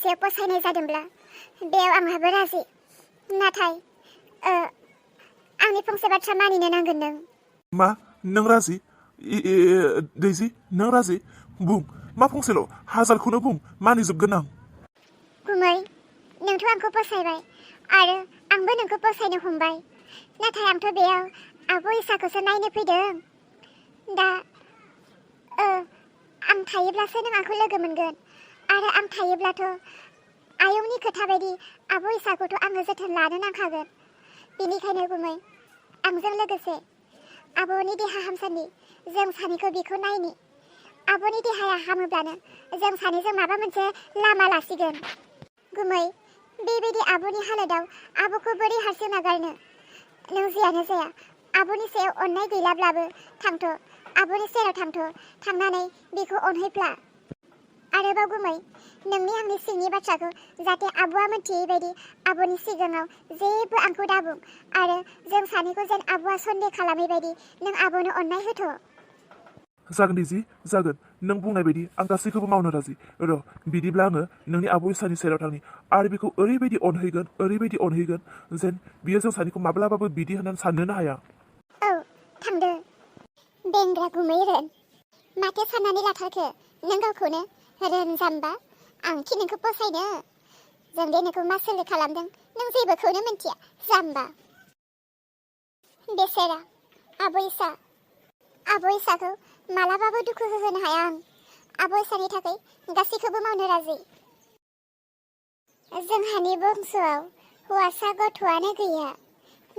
सायाव फसायनाय जादोंब्ला बेयाव आंहाबो राजि। नाथाय आंनि फंसे बाथ्रा मानिनो नांगोन नों। मा नों राजि? दैजि नों राजि? बुं मा फंसेल' हाजारखौनो बुं मानिजोबगोन आं। गुमै नोंथ' आंखौ फसायबाय आरो आंबो नोंखौ फसायनो हमबाय। नाथाय आंथ' बेयाव आब' इसाखौसो नायनो फैदों। दा आं थायोब्लासो नों आंखौ लोगो मोनगोन आरो आं थायोब्लाथ' आयंनि खोथा बायदि आब' इसाखौथ' आङो जोथोन लानो नांखागोन। बेनिखायनो गुमै आंजों लोगोसे आब'नि देहा हामसान्दि जों सानैखौ बेखौ नायनि। आब'नि देहाया हामोब्लानो जों सानैजों माबा मोनसे लामा लासिगोन। गुमै बेबायदि आब'नि हालोदाव आब'खौ बोरै हारसिं नागारनो? नों जियानो जाया आब'नि सायाव अननाय गैलाब्लाबो थांथ' आब'नि सेराव थांनानै बेखौ अनहैफ्ला। आरोबाव गुमै नोंनि आंनि सिंनि बाथ्राखौ जाहाथे आब'आ मिथियै बायदि आब'नि सिगाङाव जेबो आंखौ दाबुं आरो जों सानैखौ जेन आब'आ सन्देह खालामै बायदि नों आब'नो अननाय होथ'। जागोन दैजि जागोन, नों बुंनाय बायदि आं गासैखौबो मावनो राजि। र' बिदिब्ला आङो नोंनि आब' इसानि सेराव थांनि आरो बेखौ ओरैबायदि अनहैगोन जेन बियो जों सानैखौ माब्लाबाबो बिदि होननानै साननोनो हाया। औ थांदो बेंग्रा गुमै रोन। माथो साननानै लाथारखो नों गावखौनो? रोन जाम्बा, आंखि नोंखौ फसायनो? जों दे नोंखौ मा सोलो खालामदों नों जेबोखौनो मिन्थिया जाम्बा। बेसेरा आब' इसाखौ मालाबाबो दुखु होहोनो हाया आं। आब' इसानि थाखाय गासैखौबो मावनो राजि। जोंहानि बंस'आव हौवासा गथ'आनो गैया।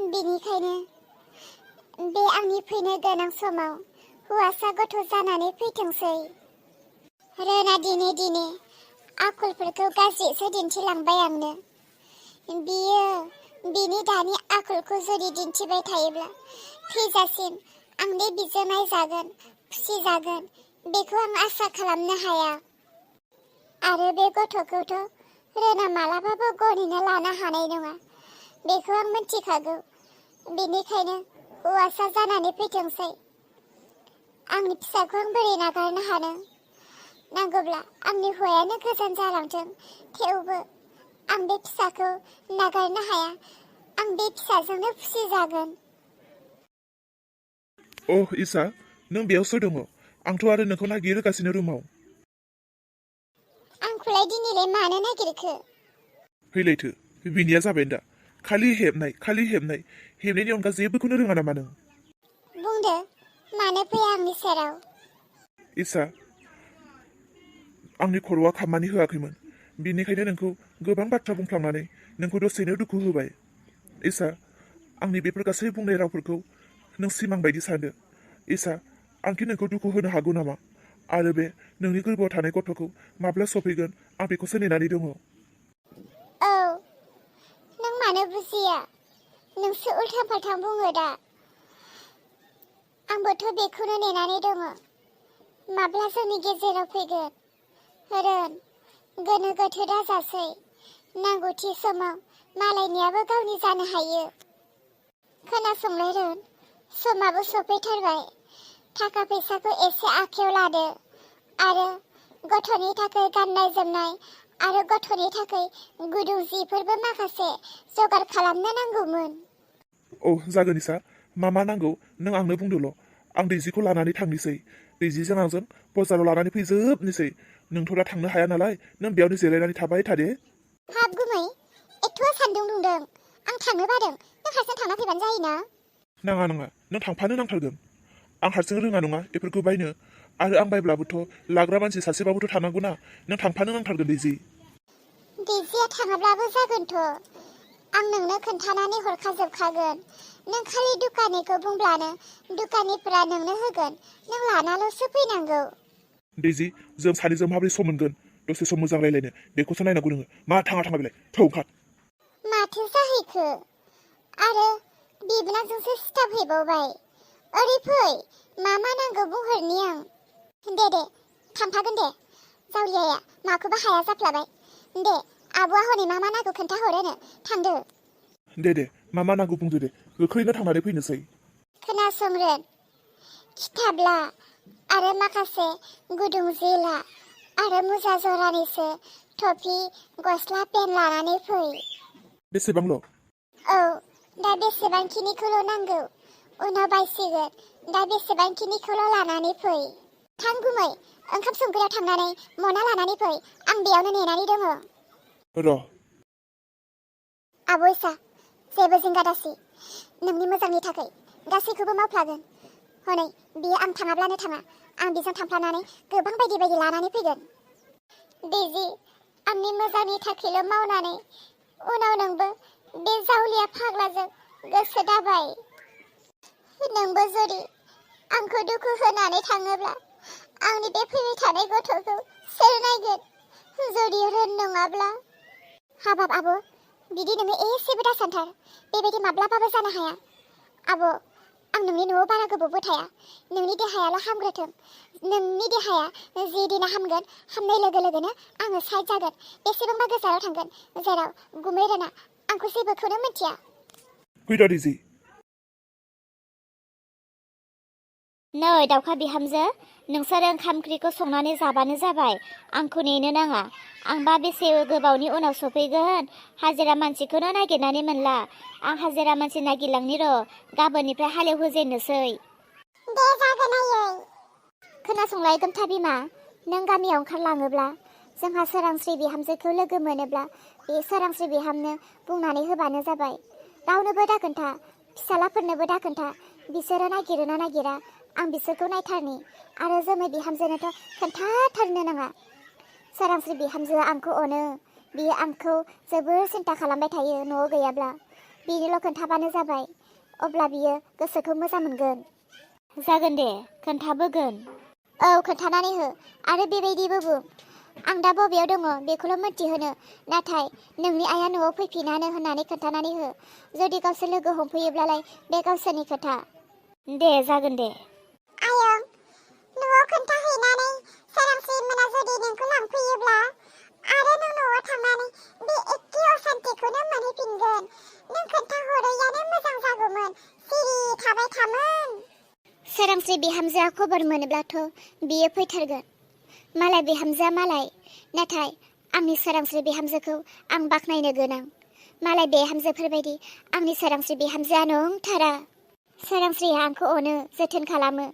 बेनिखायनो बे आंनि फैनो गोनां समाव हौवासा गथ' जानानै फैथोंसै। रोना दिने आखलफोरखौ गाज्रिसो दिन्थिलांबाय आंनो। बियो बिनि दानि आखलखौ जुदि दिन्थिबाय थायोब्ला थैजासिम आंनि बिजोमाय जागोन फिसिजागोन बेखौ आं आसा खालामनो हाया। आरो बे गथ'खौथ' रोना मालाबाबो गनिनो लानो हानाय नङा बेखौ आं मिन्थिखागौ। बेनिखायनो हौवासा जानानै फैथोंसै। आंनि फिसाखौ आं बोरै नागारनो हानो? नांगौब्ला आंनि हौवायानो गोजान जालांथों, थेवबो आं बे फिसाखौ नागारनो हाया। आं बे फिसाजोंनो खुसि जागोन। अह इसा नों बेयावसो दङ। आंथ' आरो नोंखौ नागिरगासिनो रुमाव। आंखौलाय दिनैलाय मानो नागिरखो? फैलायथो बिनिया जाबाय दा खालि हेबनायनि अनगा जेबोखौनो रोङा नामा नों? बुंदो मानो फैया आंनि सेराव? इसा आंनि खर'आ खामानि होआखैमोन, बेनिखायनो नोंखौ गोबां बाथ्रा बुंफ्लांनानै नोंखौ दसेनो दुखु होबाय। इसा आंनि बेफोर गासै बुंनाय रावफोरखौ नों सिमां बायदि सानो। इसा आंखि नोंखौ दुखु होनो हागौ नामा? आरो बे नोंनि गोरबोआव थानाय गथ'खौ माब्ला सफैगोन आं बेखौसो नेनानै दङ। औ नों मानो बुजिया? नोंसो उल्थां फाल्थां बुङो दा। आंबोथ' बेखौनो नेनानै दङ माब्ला जोंनि गेजेराव फैगोन। रोन गोनो गोथो दाजासै। नांगौथि समाव मालायनियाबो गावनि जानो हायो। खोनासंलाय रोन, समाबो सफैथारबाय। थाखा फैसाखौ एसे आखायाव लादो आरो गथ'नि थाखाय गाननाय जोमनाय आरो गथ'नि थाखाय गुदुं जिफोरबो माखासे जगार खालामनो नांगौमोन। औ जागोन इसा, मा नांगौ नों आंनो बुंदोल'। आं दैजिखौ लानानै थांनोसै। दैजिजों आंजों बजाराव लानानै फैजोबनोसै। नोंथ' दा थांनो हाया नालाय नों बेयावनो जिरायनानै थाबाय थादे। हाब गुमै एथ' सान्दुं दुंदों, आं थांनो बादों। नों हारसिं थांना फैबानो जायोना। नाङा नों थांफानो नांथारगोन। आं हारसिं रोङा नङा बेफोरखौ बायनो, आरो आं बायब्लाबोथ' लाग्रा मानसि सासेबाबोथ' थानांगौ ना। नों थांफानो नांथारगोन दैजि। दैजिया थाङाब्लाबो जागोनथ'। आं नोंनो खोन्थानानै हरखाजोबखागोन। नों खालि दुखानिखौ बुंब्लानो दुखानिफ्रा नोंनो होगोन। नों लानाल'सो फैनांगौ। दैजि जों सानैजों माबोरै सम मोनगोन दसे सम मोजां रायलायनो बेखौसो नायनांगौ नोङो। मा थाङा बेलाय थौ ओंखार। माथो जाहैखो? आरो बिबोनांजोंसो सिथाबहैबावबाय। ओरै फै मा नांगौ बुंहरनि आं। दे थांफागोन दे। जावलियाया माखौबा हाया जाफ्लाबाय। दे आब'आ हनै मा नांगौ खोन्थाहरोनो थांदो। दे मा नांगौ बुंदो दे, गोख्रैनो थांनानै फैनोसै। खोनासं रोन, खिथाब्ला आरो माखासे गुदुं जिला आरो मुजा जरानैसो टफि गस्ला पेन लानानै फै। बेसेबांल'? औ दा बेसेबांखिनिखौल' नांगौ उनाव बायसिगोन दा बेसेबांखिनिखौल' लानानै फै। थां गुमै ओंखाम संग्रायाव थांनानै मना लानानै फै आं बेयावनो नेनानै दङ। र' आब' इसा जेबो जिंगा दासि नोंनि मोजांनि थाखाय गासैखौबो मावफ्लागोन। हनै बियो आं थाङाब्लानो थाङा आं बिजों थांफ्लानानै गोबां बायदि बायदि लानानै फैगोन। दैजि आंनि मोजांनि थाखायल' मावनानै उनाव नोंबो बे जावलिया फाग्लाजों गोसो दाबाय। नोंबो जुदि आंखौ दुखु होनानै थाङोब्ला आंनि बे फैबाय थानाय गथ'खौ सोर नायगोन? जुदि रोन नङाब्ला। हाबाब आब' बिदि नोङो एसेबो दासानथार बेबायदि माब्लाबाबो जानो हाया। आब' आं नोंनि न'आव बारा गोबावबो थाया नोंनि देहायाल' हामग्रोथों। नोंनि देहाया जि दिना हामगोन हामनाय लोगो लोगोनो आङो साइड जागोन बेसेबांबा गोजानाव थांगोन जेराव गुमै राना आंखौ जेबोखौनो मिथिया। फैदा दैजि। नै दाउखा बिहामजो नोंसोर ओंखाम ओंख्रिखौ संनानै जाबानो जाबाय आंखौ नेनो नाङा। आंबा बेसे गोबावनि उनाव सफैगोन हाजिरा मानसिखौनो नागिरनानै मोनला। आं हाजिरा मानसि नागिरलांनि र' गाबोननिफ्राय हालेवहोजेननोसै। दे जागोन आयै। खोनासंलाय गोमथा बिमा नों गामियाव ओंखारलाङोब्ला जोंहा सोरांस्रि बिहामजोखौ लोगो मोनोब्ला बे सोरांस्रि बिहामनो बुंनानै होबानो जाबाय। रावनोबो दाखोन्था फिसालाफोरनोबो दाखोन्था बिसोरो नागिरोना नागिरा आं बिसोरखौ नायथारनि आरो जोमै बिहामजोनोथ' खोन्थाथारनो नाङा। सोरांस्रि बिहामजोआ आंखौ अनो बियो आंखौ जोबोर सिन्था खालामबाय थायो न'आव गैयाब्ला। बिनोल' खोन्थाबानो जाबाय अब्ला बियो गोसोखौ मोजां मोनगोन। जागोन दे खोन्थाबोगोन। औ खोन्थानानै हो आरो बेबायदिबो बुं आं दा बबेयाव दङ बेखौल' मिथिहोनो नाथाय नोंनि आइया न'आव फैफिनानो होननानै खोन्थानानै हो। जुदि गावसोर लोगो हमफैयोब्लालाय बे गावसोरनि खोथा। दे जागोन दे। आयं न'आव खोन्थाहैनानै सोरांस्रि मोना जुदि नोंखौ लांफैयोब्ला आरो नों न'आव थांनानै बे एखे असान्तिखौनो मोनहैफिनगोन। नों खोन्थाहरैयानो मोजां जागौमोन सिरि थाबाय थामोन। सोरांस्रि बिहामजोआ खबर मोनोब्लाथ' बियो फैथारगोन। मालाय बिहामजोआ मालाय नाथाय आंनि सोरांस्रि बिहामजोखौ आं बाख्नायनो गोनां। मालाय बिहामजोफोरबायदि आंनि सोरांस्रि बिहामजोआ नंथारा। सोरांस्रिया आंखौ अनो जोथोन खालामो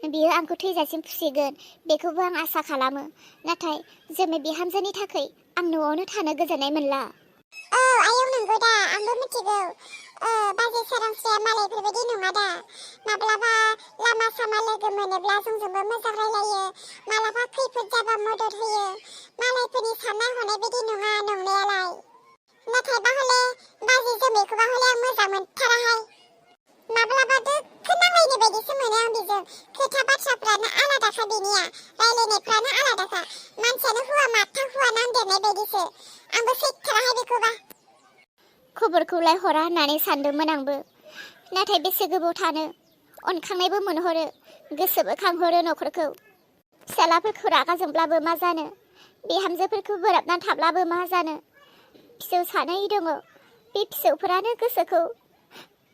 बियो आंखौ थैजासिम फिसिगोन बेखौबो आं आसा खालामो। नाथाय जोमै बिहामजोनि थाखाय आं न'आवनो थानो गोजोननाय मोनला। औ आयं नंगौ दा आंबो मिथिगौ। बाजै सोरांस्रिया मालायफोरबायदि नङा दा। माब्लाबा लामा सामा लोगो मोनोब्ला जोंजोंबो मोजां रायलायो मालाबा खैफोद जाबा मदद होयो। मालायफोरनि साननाय हनाय बायदि नङा नंनायालाय। नाथायबा हले बाजै जोमैखौबा हले आं मोजां मोनथाराहाय। माब्लाबा दोखो नांलायनाय बायदिसो मोनो आं बेजों। खोथा बाथ्राफ्रानो आलादाखा बेनिया रायलायनायफ्रानो आलादाखा मानसियानो हौवा माथाम हौवा नांदेरनाय बायदिसो। आंबो सैथाराहाय बेखौबा। खबरखौलाय हरा होननानै सानदोंमोन आंबो नाथाय बेसे गोबाव थानो अनखांनायबो मोनहरो गोसोबो खांहरो न'खरखौ। फिसालाफोरखौ रागा जोंब्लाबो मा जानो बिहामजोफोरखौ बोराबनानै थाब्लाबो मा जानो। फिसौ सानै दङ बे फिसौफोरानो गोसोखौ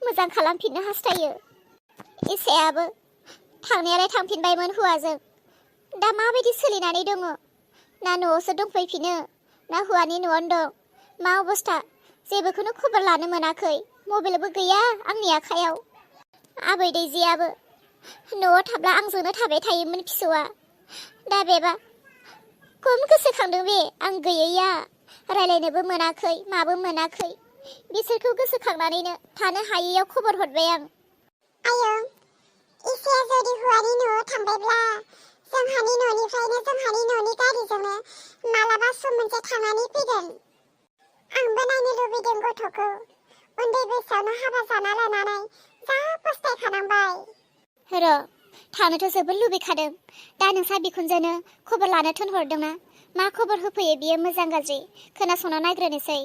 मोजां खालामफिननो हास्थायो। इसायाबो थांनायालाय थांफिनबायमोन हौवाजों दा माबायदि सोलिनानै दङ ना न'आवसो दंफैफिनो ना हौवानि न'आवनो दं मा अबस्था जेबोखौनो खबर लानो मोनाखै। मबाइलबो गैया आंनि आखायाव। आबै दैजियाबो न'आव थाब्ला आंजोंनो थाबाय थायोमोन फिसौआ दा बेबा खम गोसोखांदों बे आं गैयैया रायलायनोबो मोनाखै माबो मोनाखै। बिसोरखौ गोसोखांनानैनो थानो हायैयाव खबर हरबाय आं। आयं इसाया जुदि हौवानि न'आव थांबायब्ला जोंहानि न'निफ्रायनो जोंहानि न'नि गारिजोंनो मालाबा सम मोनसे थांनानै फैगोन। आंबो नायनो लुबैदों गथ'खौ। उन्दै बैसोआवनो हाबा जाना लानानै जा फस्थायखानांबाय। र' थांनोथ' जोबोद लुबैखादों। दा नोंसा बिखुनजोनो खबर लानो थिनहरदोंना मा खबर होफैयो बियो मोजां गाज्रि खोनासंना नायग्रोनोसै।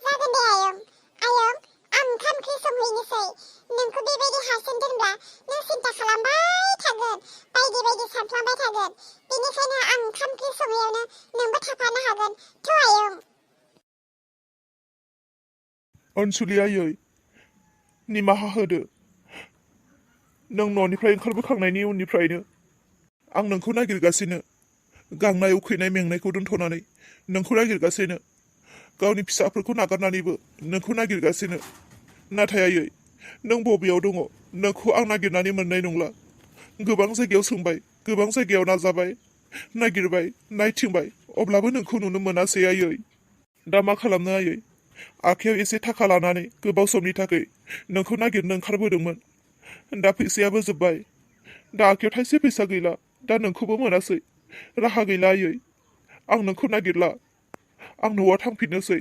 जागोन दे आयं। आयं आं ओंखाम ओंख्रि संहैनोसै। नोंखौ बेबायदि हारसिं दोनब्ला नों सिन्था खालामबाय थागोन बायदि बायदि सानफ्लांबाय थागोन। बेनिखायनो आं ओंखाम ओंख्रि संनायावनो नोंबो थाफानो हागोन थ' आयं। अनसुलि आयै निमाहा होदो। नों न'निफ्राय ओंखारबोखांनायनि उननिफ्रायनो आं नोंखौ नागिरगासिनो गांनाय उखैनाय मेंनायखौ दोनथ'नानै नोंखौ नागिरगासिनो गावनि फिसाफोरखौ नागारनानैबो नोंखौ नागिरगासिनो नाथाय आयै नों बबेयाव दङ नोंखौ आं नागिरनानै मोननाय नंला गोबां जायगायाव सोंबाय गोबां जायगायाव नाजाबाय नागिरबाय नायथिंबाय अब्लाबो नोंखौ नुनो मोनासै आयै दा मा खालामनो आयै आखायाव एसे थाखा लानानै गोबाव समनि थाखाय नोंखौ नागिरनो ओंखारबोदोंमोन दा फैसायाबो जोब्बाय दा आखायाव थाइसे फैसा गैला दा नोंखौबो मोनासै राहा गैला आयै आं नोंखौ नागिरला आं न'आव थांफिननोसै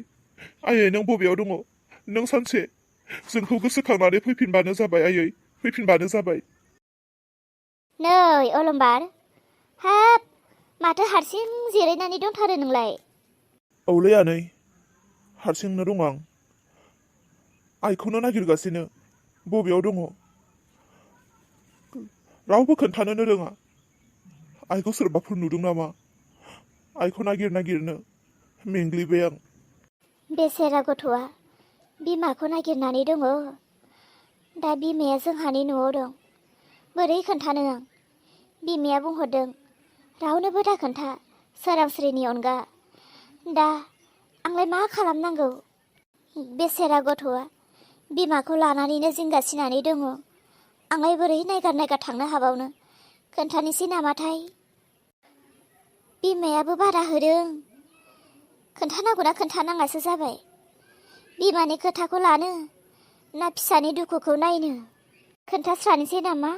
आयै नों बबेयाव दङ नों सानसे जोंखौ गोसोखांनानै फैफिनबानो जाबाय आयै फैफिनबानो जाबाय नै अलंबार हाब माथो हारसिं जिरायनानै दंथारो नोंलाय औलै आनै हारसिंनो दं आं आइखौनो नागिरगासिनो बबेयाव दङ रावबो खोन्थानोनो रोङा आइखौ सोरबाफोर नुदों नामा आइखौ नागिरनो मेंग्लिबाय आं बेसेरा गथ'आ बिमाखौ नागिरनानै दङ दा बिमाया जोंहानि न'आव दं बोरै खोन्थानो आं बिमाया बुंहरदों रावनोबो दा खोन्था सोरांस्रिनि अनगा दा आंलाय मा खालामनांगौ बेसेरा गथ'आ बिमाखौ लानानैनो जिंगासिनानै दङ आंलाय बोरै नायगार थांनो हाबावनो खोन्थानोसै नामाथाय बिमायाबो बादा होदों खोन्थानांगौना खोन्थानाङासो जाबाय बिमानि खोथाखौ लानो ना फिसानि दुखुखौ नायनो खोन्थास्रानोसै नामा